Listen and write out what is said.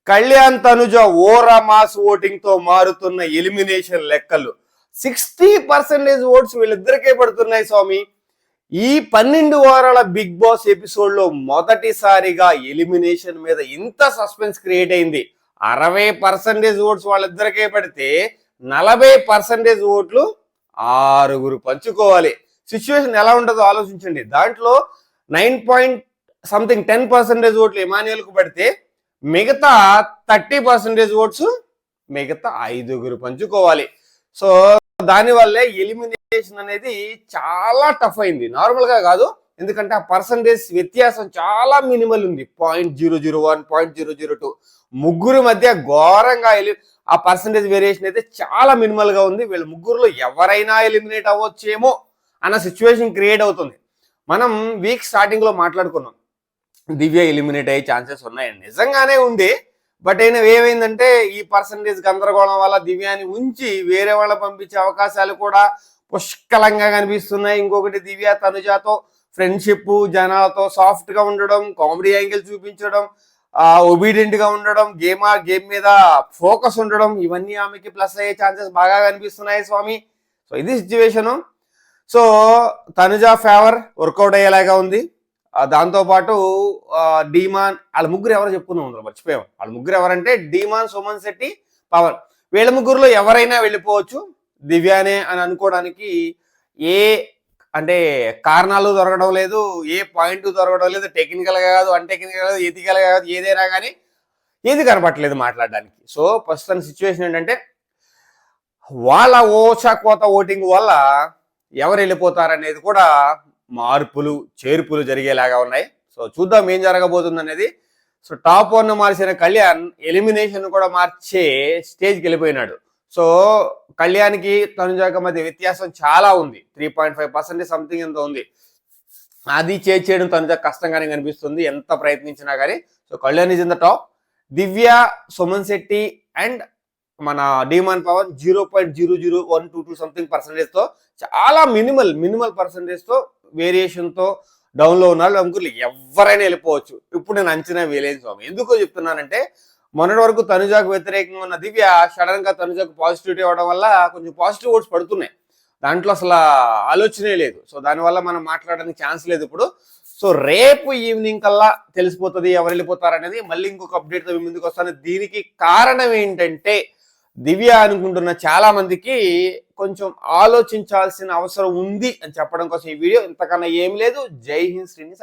కళ్యాణ్ తనుజ ఓరా mass voting తో మారుతున్న elimination లెక్కలు 60% ఓట్స్ వీళ్ళిద్దరికే పడుతున్నాయి స్వామి. ఈ 12 వారాల బిగ్ బాస్ ఎపిసోడ్ లో మొదటిసారిగా ఎలిమినేషన్ మీద ఇంత సస్పెన్స్ క్రియేట్ అయింది. 60% ఓట్స్ వాళ్ళిద్దరికే పడితే 40% ఓట్లు 6 పంచుకోవాలి. సిచ్యువేషన్ ఎలా ఉంటుందో ఆలోచించండి. దాంట్లో 9.10% ఓట్లు ఇమాన్యుయల్ కు పడితే మిగతా 30% ఓట్స్ మిగతా 5 పంచుకోవాలి. సో దానివల్లే ఎలిమినేషన్ అనేది చాలా టఫ్ అయింది. నార్మల్ గా కాదు, ఎందుకంటే ఆ పర్సంటేజ్ వ్యత్యాసం చాలా మినిమల్ ఉంది. 0.001, 0.002 ముగ్గురు మధ్య ఘోరంగా ఆ పర్సంటేజ్ వేరియేషన్ అయితే చాలా మినిమల్ గా ఉంది. వీళ్ళ ముగ్గురులో ఎవరైనా ఎలిమినేట్ అవ్వచ్చేమో అన్న సిచ్యువేషన్ క్రియేట్ అవుతుంది. మనం వీక్ స్టార్టింగ్ లో మాట్లాడుకున్నాం దివ్య ఎలిమినేట్ అయ్యే ఛాన్సెస్ ఉన్నాయని. నిజంగానే ఉంది. బట్ అయినా ఏమైందంటే ఈ పర్సంటేజ్ గందరగోళం వల్ల దివ్యాని ఉంచి వేరే వాళ్ళ పంపించే అవకాశాలు కూడా పుష్కలంగా కనిపిస్తున్నాయి. ఇంకొకటి దివ్య తనుజాతో ఫ్రెండ్షిప్, జనాలతో సాఫ్ట్ గా ఉండడం, కామెడీ యాంగిల్ చూపించడం, ఒబీడియంట్ గా ఉండడం, గేమ్ మీద ఫోకస్ ఉండడం, ఇవన్నీ ఆమెకి ప్లస్ అయ్యే ఛాన్సెస్ బాగా కనిపిస్తున్నాయి స్వామి. సో ఇది situation. So Tanuja favour work out అయ్యేలాగా ఉంది. దాంతోపాటు డీమాన్ వాళ్ళ ముగ్గురు ఎవరో చెప్పుకుందాం, మర్చిపోయాం. వాళ్ళ ముగ్గురు ఎవరంటే డీమాన్, సుమన్ శెట్టి, పవన్. వీళ్ళ ముగ్గురులో ఎవరైనా వెళ్ళిపోవచ్చు దివ్యానే అని అనుకోవడానికి ఏ అంటే కారణాలు దొరకడం లేదు, ఏ పాయింట్ దొరకడం లేదు. టెక్నికల్ గా కాదు, అన్టెక్నికల్ కాదు, ఎథికల్ గా కాదు, ఏదైనా కానీ ఏది కనపట్లేదు మాట్లాడడానికి. సో ప్రస్తుతం సిచ్యువేషన్ ఏంటంటే వాళ్ళ ఓచకోత ఓటింగ్ వల్ల ఎవరు వెళ్ళిపోతారనేది కూడా మార్పులు చేర్పులు జరిగేలాగా ఉన్నాయి. సో చూద్దాం ఏం జరగబోతుంది అనేది. సో టాప్ 1 మార్చిన కళ్యాణ్ ఎలిమినేషన్ కూడా మార్చే స్టేజ్కి వెళ్ళిపోయినాడు. సో కళ్యాణ్కి తనుజాక మధ్య వ్యత్యాసం చాలా ఉంది. 3.5% సంథింగ్ ఎంత ఉంది. అది చేయడం తనుజ కష్టంగానే కనిపిస్తుంది ఎంత ప్రయత్నించినా కానీ. So Kalyan is in the top. Divya, Suman Shetty and మన డీమాన్ పవన్ 0.00122 సంథింగ్ పర్సెంటేజ్ తో చాలా మినిమల్ పర్సెంటేజ్ తో వేరియేషన్ తో డౌన్ లో ఉన్నారు. ముగ్గురు ఎవరైనా వెళ్ళిపోవచ్చు. ఇప్పుడు నేను అంచనా వేయలేను స్వామి. ఎందుకో చెప్తున్నానంటే మొన్నటి వరకు తనుజాకు వ్యతిరేకంగా ఉన్న దివ్య సడన్ గా తనుజాకు పాజిటివిటీ అవ్వడం వల్ల కొంచెం పాజిటివ్ ఓట్స్ పడుతున్నాయి. దాంట్లో అసలు ఆలోచనే లేదు. సో దానివల్ల మనం మాట్లాడడానికి ఛాన్స్ లేదు ఇప్పుడు. సో రేపు ఈవినింగ్ కల్లా తెలిసిపోతుంది ఎవరు వెళ్ళిపోతారనేది. మళ్ళీ ఇంకొక అప్డేట్ తో ముందుకు వస్తాను. దీనికి కారణం ఏంటంటే దివ్య అనుకుంటున్న చాలా మందికి కొంచెం ఆలోచించాల్సిన అవసరం ఉంది అని చెప్పడం కోసం ఈ వీడియో. ఇంతకన్నా ఏం లేదు. జై హింద్ శ్రీని.